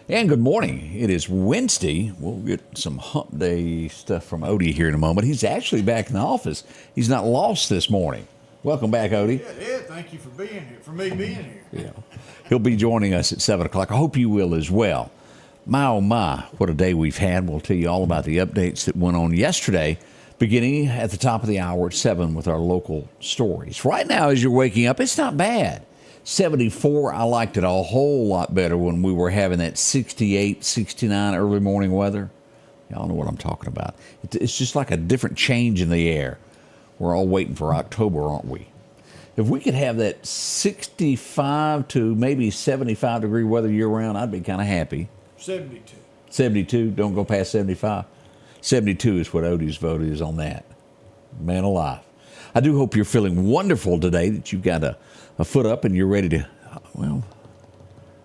And good morning. It is Wednesday. We'll get some hump day stuff from Odie here in a moment. He's actually back in the office. He's not lost this morning. Welcome back, Odie. Yeah, thank you for being here, for me being here. Yeah. He'll be joining us at 7 o'clock. I hope you will as well. My, oh my, what a day we've had. We'll tell you all about the updates that went on yesterday, beginning at the top of the hour at 7 with our local stories. Right now, as you're waking up, it's not bad. 74, I liked it a whole lot better when we were having that 68, 69 early morning weather. Y'all know what I'm talking about. It's just like a different change in the air. We're all waiting for October, aren't we? If we could have that 65 to maybe 75 degree weather year-round, I'd be kind of happy. 72. 72, don't go past 75. 72 is what Odie's vote is on that. Man alive. I do hope you're feeling wonderful today, that you've got a foot up and you're ready to, well,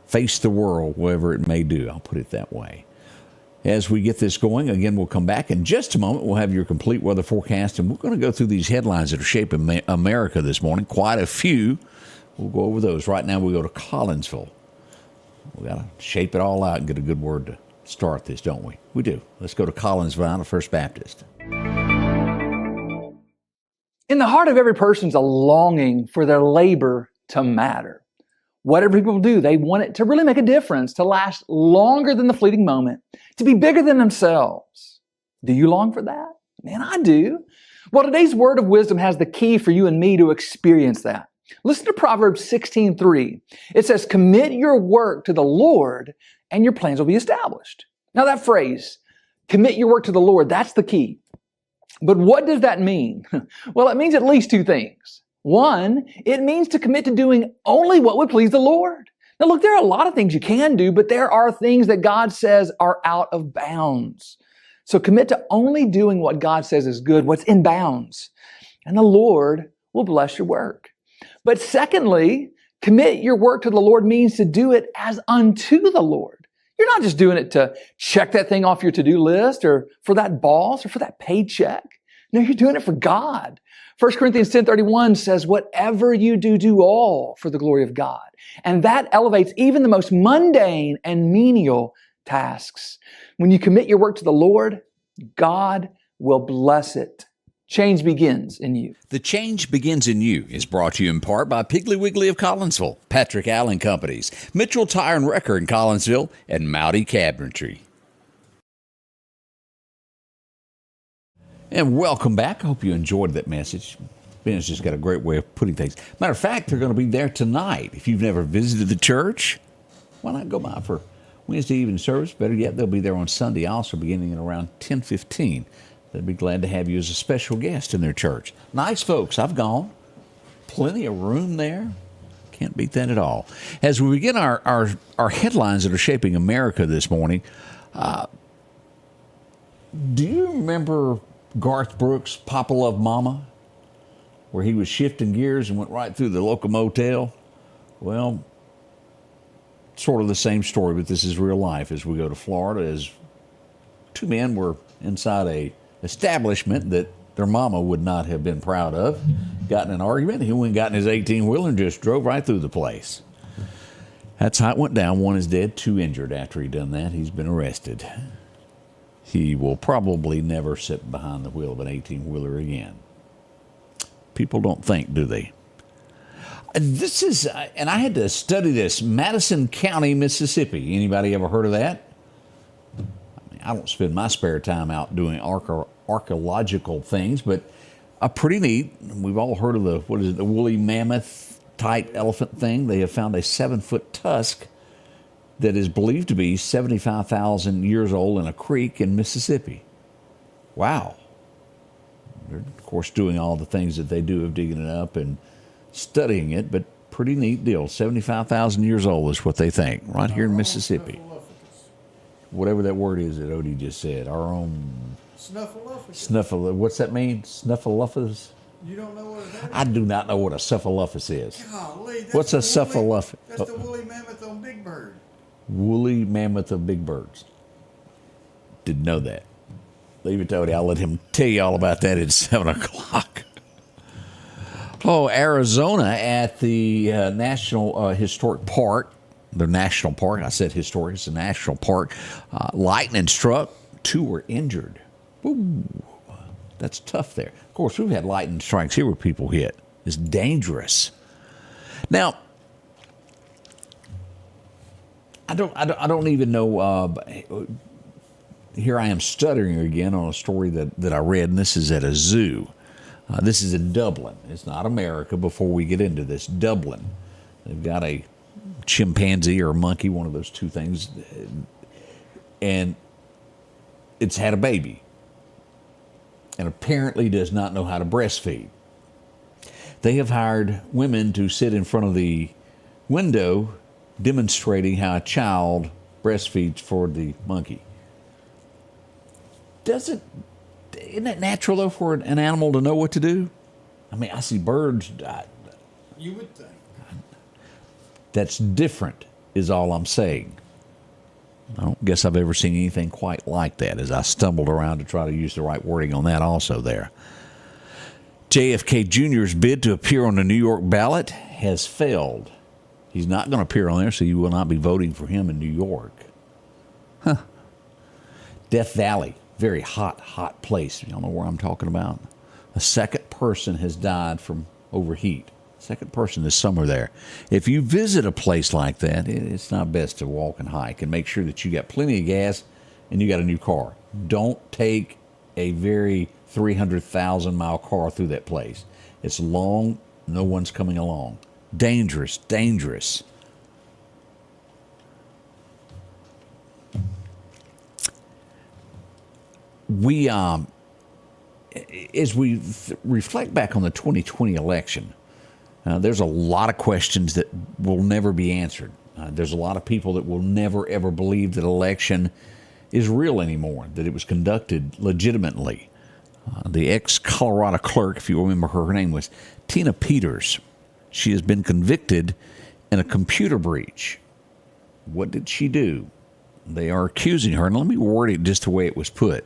face the world, whatever it may do. I'll put it that way. As we get this going, again, we'll come back in just a moment. We'll have your complete weather forecast, and we're going to go through these headlines that are shaping America this morning. Quite a few. We'll go over those. Right now, we go to Collinsville. We got to shape it all out and get a good word to start this, don't we? We do. Let's go to Collinsville out of First Baptist. In the heart of every person's a longing for their labor to matter. Whatever people do, they want it to really make a difference, to last longer than the fleeting moment, to be bigger than themselves. Do you long for that? Man, I do. Well, today's word of wisdom has the key for you and me to experience that. Listen to Proverbs 16:3. It says, commit your work to the Lord and your plans will be established. Now that phrase, commit your work to the Lord, that's the key. But what does that mean? Well, it means at least two things. One, it means to commit to doing only what would please the Lord. Now look, there are a lot of things you can do, but there are things that God says are out of bounds. So commit to only doing what God says is good, what's in bounds. And the Lord will bless your work. But secondly, commit your work to the Lord means to do it as unto the Lord. You're not just doing it to check that thing off your to-do list or for that boss or for that paycheck. No, you're doing it for God. 1 Corinthians 10:31 says, whatever you do, do all for the glory of God. And that elevates even the most mundane and menial tasks. When you commit your work to the Lord, God will bless it. Change begins in you. The Change Begins in You is brought to you in part by Piggly Wiggly of Collinsville, Patrick Allen Companies, Mitchell Tire and Wrecker in Collinsville, and Mowdy Cabinetry. And welcome back. I hope you enjoyed that message. Ben's just got a great way of putting things. Matter of fact, they're going to be there tonight. If you've never visited the church, why not go by for Wednesday evening service? Better yet, they'll be there on Sunday also, beginning at around 10:15. They'd be glad to have you as a special guest in their church. Nice folks. I've gone. Plenty of room there. Can't beat that at all. As we begin our headlines that are shaping America this morning, do you remember Garth Brooks' Papa Love Mama, where he was shifting gears and went right through the local motel? Well, sort of the same story, but this is real life. As we go to Florida, as two men were inside a establishment that their mama would not have been proud of, got in an argument. He went and got in his 18-wheeler and just drove right through the place. That's how it went down. One is dead, two injured after he done that. He's been arrested. He will probably never sit behind the wheel of an 18-wheeler again. People don't think, do they? This is, and I had to study this, Madison County, Mississippi. Anybody ever heard of that? I don't spend my spare time out doing archaeological things, but pretty neat. We've all heard of the woolly mammoth type elephant thing. They have found a 7-foot tusk that is believed to be 75,000 years old in a creek in Mississippi. Wow. They're, of course, doing all the things that they do of digging it up and studying it, but pretty neat deal. 75,000 years old is what they think, right here in Mississippi. Whatever that word is that Odie just said, our own Snuffleupagus. What's that mean? Snuffleupagus? You don't know what it is? I do not know what a snuffleupagus is. Golly, What's a snuffleupagus? That's the woolly mammoth on Big Bird. Woolly mammoth of big birds. Didn't know that. Leave it to Odie. I'll let him tell you all about that at 7 o'clock. Oh, Arizona at the National Historic Park the national park. I said historic. It's a national park. Lightning struck. 2 were injured. Ooh, that's tough there. Of course, we've had lightning strikes here where people hit. It's dangerous. Now, I don't even know. Here I am stuttering again on a story that I read, and this is at a zoo. This is in Dublin. It's not America. Before we get into this, Dublin. They've got a chimpanzee or a monkey, one of those two things, and it's had a baby, and apparently does not know how to breastfeed. They have hired women to sit in front of the window demonstrating how a child breastfeeds for the monkey. Isn't it natural, though, for an animal to know what to do? I mean, I see birds. You would think. That's different, is all I'm saying. I don't guess I've ever seen anything quite like that, as I stumbled around to try to use the right wording on that also there. JFK Jr.'s bid to appear on the New York ballot has failed. He's not going to appear on there, so you will not be voting for him in New York. Huh. Death Valley, very hot place. Y'all know where I'm talking about? A second person has died from overheat. Second person this summer there. If you visit a place like that, it's not best to walk and hike, and make sure that you got plenty of gas and you got a new car. Don't take a very 300,000-mile car through that place. It's long, no one's coming along. Dangerous. We, as we reflect back on the 2020 election, there's a lot of questions that will never be answered. There's a lot of people that will never, ever believe that election is real anymore, that it was conducted legitimately. The ex-Colorado clerk, if you remember her name was Tina Peters. She has been convicted in a computer breach. What did she do? They are accusing her, and let me word it just the way it was put.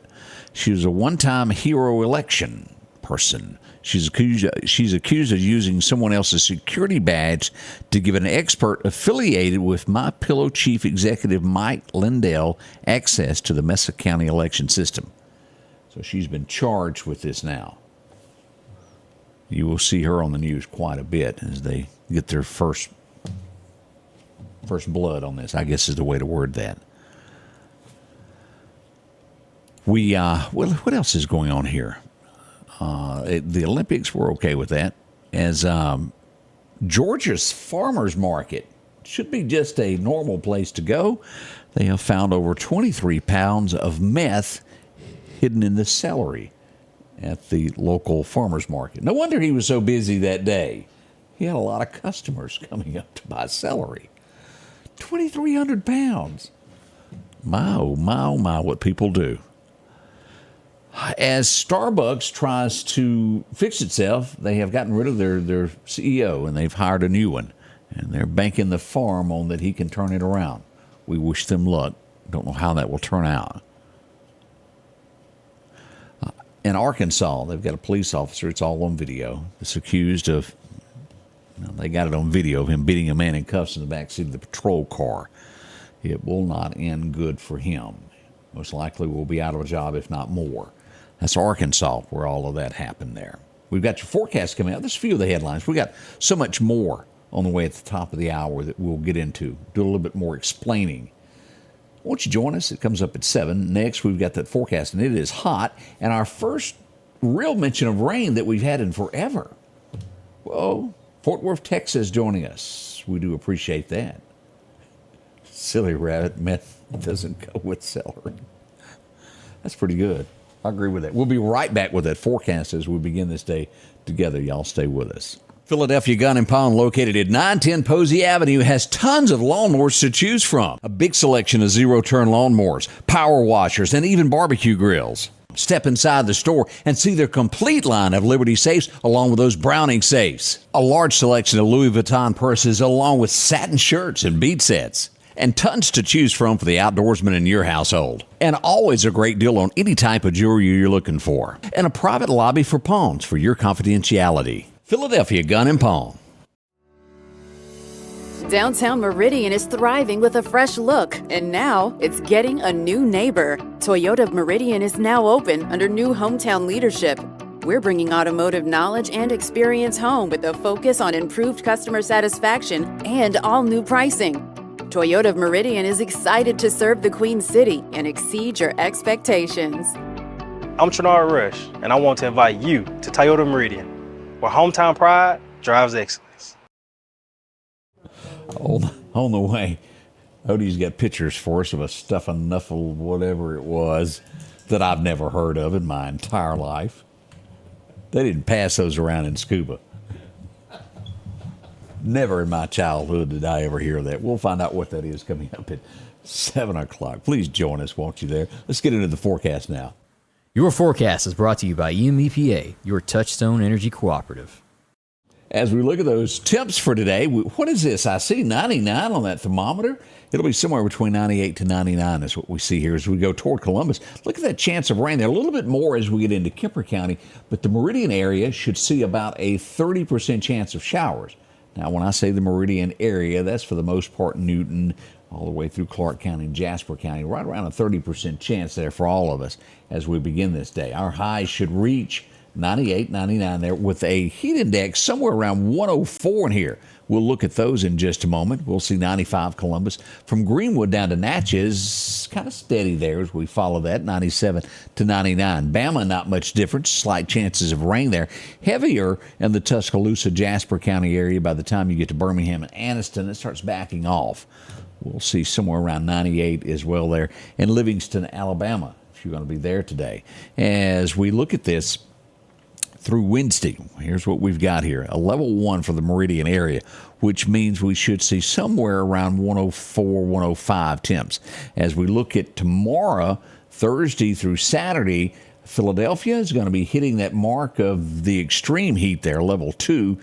She was a one-time hero election person. She's accused of using someone else's security badge to give an expert affiliated with MyPillow chief executive Mike Lindell access to the Mesa County election system. So she's been charged with this now. You will see her on the news quite a bit as they get their first blood on this, I guess is the way to word that. What else is going on here? The Olympics, we're okay with that. As Georgia's farmers market should be just a normal place to go. They have found over 23 pounds of meth hidden in the celery at the local farmers market. No wonder he was so busy that day. He had a lot of customers coming up to buy celery. 2,300 pounds. My, oh my, what people do. As Starbucks tries to fix itself, they have gotten rid of their CEO, and they've hired a new one. And they're banking the farm on that he can turn it around. We wish them luck. Don't know how that will turn out. In Arkansas, they've got a police officer. It's all on video. That's accused of, they got it on video of him beating a man in cuffs in the backseat of the patrol car. It will not end good for him. Most likely will be out of a job, if not more. That's Arkansas, where all of that happened there. We've got your forecast coming out. There's a few of the headlines. We got so much more on the way at the top of the hour that we'll get into. Do a little bit more explaining. Won't you join us? It comes up at 7. Next, we've got that forecast, and it is hot. And our first real mention of rain that we've had in forever. Whoa, Fort Worth, Texas joining us. We do appreciate that. Silly rabbit, meth doesn't go with celery. That's pretty good. I agree with that. We'll be right back with that forecast as we begin this day together. Y'all stay with us. Philadelphia Gun and Pawn, located at 910 Posey Avenue, has tons of lawnmowers to choose from. A big selection of zero-turn lawnmowers, power washers, and even barbecue grills. Step inside the store and see their complete line of Liberty safes along with those Browning safes. A large selection of Louis Vuitton purses along with satin shirts and bead sets. And tons to choose from for the outdoorsman in your household. And always a great deal on any type of jewelry you're looking for. And a private lobby for pawns for your confidentiality. Philadelphia Gun and Pawn. Downtown Meridian is thriving with a fresh look, and now it's getting a new neighbor. Toyota of Meridian is now open under new hometown leadership. We're bringing automotive knowledge and experience home with a focus on improved customer satisfaction and all new pricing. Toyota of Meridian is excited to serve the Queen City and exceed your expectations. I'm Trinard Rush, and I want to invite you to Toyota Meridian, where hometown pride drives excellence. On the way, Odie's got pictures for us of a stuffing knuffle, whatever it was, that I've never heard of in my entire life. They didn't pass those around in scuba. Never in my childhood did I ever hear that. We'll find out what that is coming up at 7 o'clock. Please join us, won't you, there? Let's get into the forecast now. Your forecast is brought to you by EMEPA, your Touchstone Energy Cooperative. As we look at those temps for today, what is this? I see 99 on that thermometer. It'll be somewhere between 98 to 99 is what we see here as we go toward Columbus. Look at that chance of rain there. A little bit more as we get into Kemper County, but the Meridian area should see about a 30% chance of showers. Now, when I say the Meridian area, that's for the most part Newton, all the way through Clark County and Jasper County, right around a 30% chance there for all of us as we begin this day. Our highs should reach 98, 99 there with a heat index somewhere around 104 in here. We'll look at those in just a moment. We'll see 95 Columbus. From Greenwood down to Natchez, kind of steady there as we follow that, 97 to 99. Bama, not much difference, slight chances of rain there. Heavier in the Tuscaloosa, Jasper County area. By the time you get to Birmingham and Anniston, it starts backing off. We'll see somewhere around 98 as well there. In Livingston, Alabama, if you're going to be there today. As we look at this, through Wednesday, here's what we've got here. A level 1 for the Meridian area, which means we should see somewhere around 104, 105 temps. As we look at tomorrow, Thursday through Saturday, Philadelphia is going to be hitting that mark of the extreme heat there, level 2.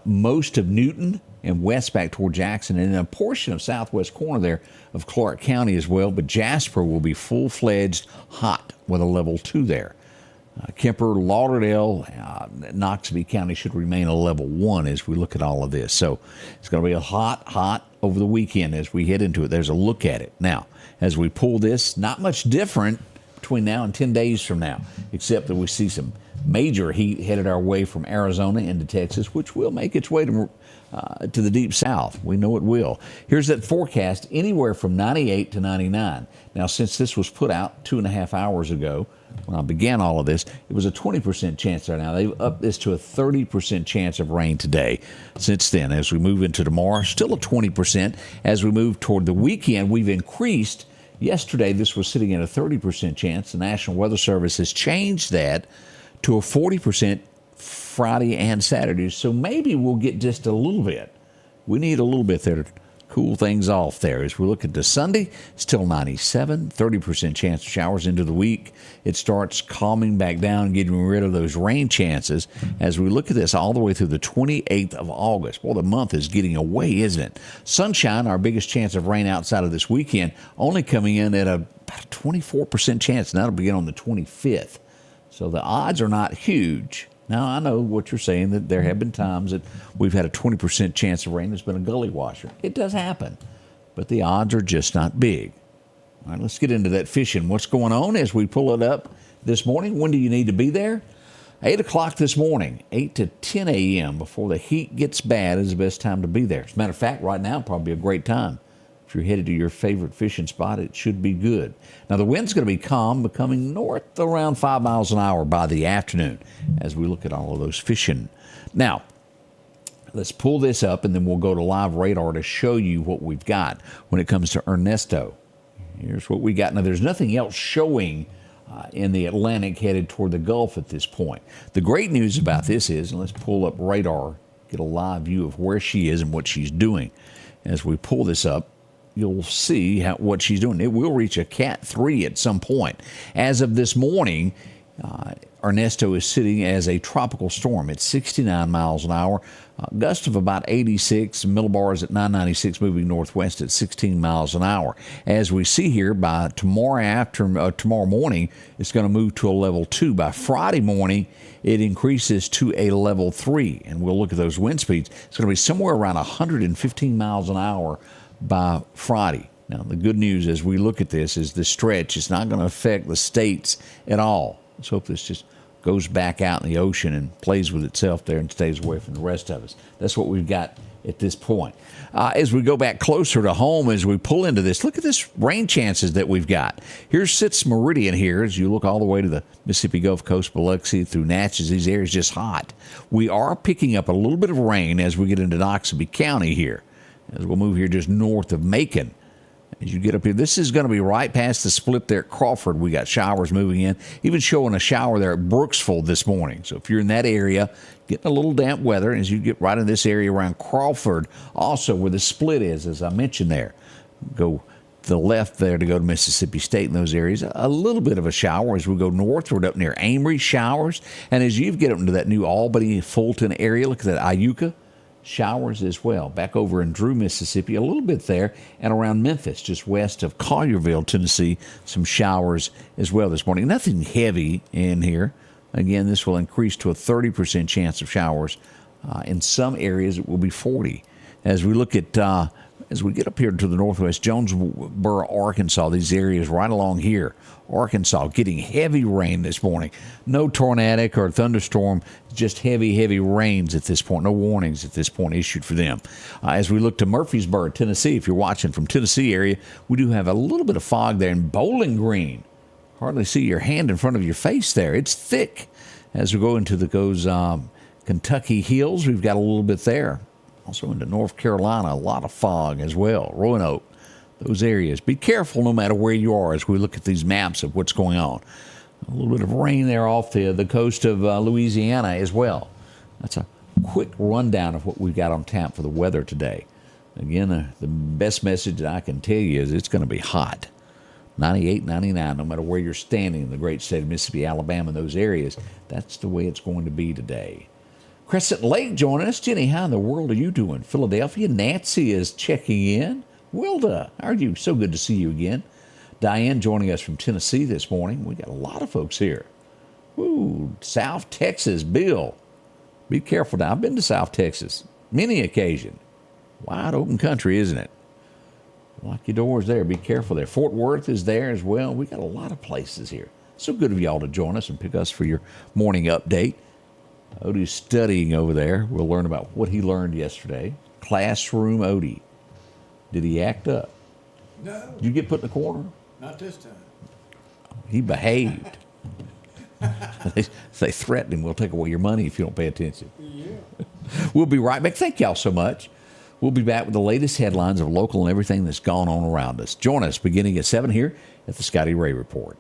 Most of Newton and west back toward Jackson, and a portion of southwest corner there of Clark County as well. But Jasper will be full-fledged hot with a level 2 there. Kemper, Lauderdale, Knoxville County should remain a level 1 as we look at all of this. So it's going to be a hot over the weekend as we head into it. There's a look at it. Now, as we pull this, not much different between now and 10 days from now, except that we see some major heat headed our way from Arizona into Texas, which will make its way to the deep south. We know it will. Here's that forecast, anywhere from 98 to 99. Now, since this was put out 2.5 hours ago, when I began all of this, it was a 20% chance there. Now, they've upped this to a 30% chance of rain today. Since then, as we move into tomorrow, still a 20%. As we move toward the weekend, we've increased. Yesterday, this was sitting at a 30% chance. The National Weather Service has changed that to a 40% Friday and Saturday. So maybe we'll get just a little bit. We need a little bit there to cool things off there. As we look at the Sunday, still 97, 30% chance of showers into the week. It starts calming back down, getting rid of those rain chances. As we look at this all the way through the 28th of August. Well, the month is getting away, isn't it? Sunshine, our biggest chance of rain outside of this weekend, only coming in at about a 24% chance, and that'll begin on the 25th. So the odds are not huge. Now, I know what you're saying, that there have been times that we've had a 20% chance of rain that's been a gully washer. It does happen, but the odds are just not big. All right, let's get into that fishing. What's going on as we pull it up this morning? When do you need to be there? 8 o'clock this morning, 8 to 10 a.m. before the heat gets bad is the best time to be there. As a matter of fact, right now probably a great time. If you're headed to your favorite fishing spot, it should be good. Now, the wind's going to be calm, becoming north around 5 miles an hour by the afternoon as we look at all of those fishing. Now, let's pull this up, and then we'll go to live radar to show you what we've got when it comes to Ernesto. Here's what we got. Now, there's nothing else showing in the Atlantic headed toward the Gulf at this point. The great news about this is, and let's pull up radar, get a live view of where she is and what she's doing. As we pull this up, you'll see what she's doing. It will reach a Cat 3 at some point. As of this morning, Ernesto is sitting as a tropical storm at 69 miles an hour. Gust of about 86. Millibars at 996, moving northwest at 16 miles an hour. As we see here, by tomorrow morning, it's going to move to a level 2. By Friday morning, it increases to a level 3. And we'll look at those wind speeds. It's going to be somewhere around 115 miles an hour by Friday. Now, the good news as we look at this is the stretch is not going to affect the states at all. Let's hope this just goes back out in the ocean and plays with itself there and stays away from the rest of us. That's what we've got at this point. As we go back closer to home, as we pull into this, look at this rain chances that we've got. Here sits Meridian here as you look all the way to the Mississippi Gulf Coast, Biloxi, through Natchez. These areas just hot. We are picking up a little bit of rain as we get into Noxubee County here. As we'll move here just north of Macon. As you get up here, this is going to be right past the split there at Crawford. We got showers moving in, even showing a shower there at Brooksville this morning. So if you're in that area, getting a little damp weather as you get right in this area around Crawford, also where the split is, as I mentioned there. Go to the left there to go to Mississippi State in those areas. A little bit of a shower as we go northward up near Amory, showers. And as you get up into that new Albany, Fulton area, look at that Iuka. Showers as well. Back over in Drew, Mississippi, a little bit there, and around Memphis, just west of Collierville, Tennessee, some showers as well this morning. Nothing heavy in here. Again, this will increase to a 30% chance of showers. In some areas, it will be 40. As we look at, as we get up here to the northwest, Jonesboro, Arkansas, these areas right along here, Arkansas, getting heavy rain this morning. No tornadic or thunderstorm, just heavy rains at this point. No warnings at this point issued for them. As we look to Murfreesboro, Tennessee, if you're watching from Tennessee area, we do have a little bit of fog there in Bowling Green. Hardly see your hand in front of your face there. It's thick. As we go into those Kentucky hills, we've got a little bit there. Also into North Carolina, a lot of fog as well. Roanoke, those areas. Be careful no matter where you are as we look at these maps of what's going on. A little bit of rain there off the coast of Louisiana as well. That's a quick rundown of what we've got on tap for the weather today. Again, the best message that I can tell you is it's going to be hot. 98, 99, no matter where you're standing in the great state of Mississippi, Alabama, and those areas. That's the way it's going to be today. Crescent Lake joining us. Jenny, how in the world are you doing? Philadelphia, Nancy is checking in. Wilda, how are you? So good to see you again. Diane joining us from Tennessee this morning. We got a lot of folks here. Ooh, South Texas, Bill. Be careful now. I've been to South Texas many occasion. Wide open country, isn't it? Lock your doors there. Be careful there. Fort Worth is there as well. We got a lot of places here. So good of y'all to join us and pick us for your morning update. Odie's studying over there. We'll learn about what he learned yesterday. Classroom Odie. Did he act up? No, Did you get put in the corner? not this time. He behaved. They threatened him, we'll take away your money if you don't pay attention. Yeah. We'll be right back. Thank y'all so much. We'll be back with the latest headlines of local and everything that's gone on around us. Join us beginning at 7 here at the Scotty Ray Report.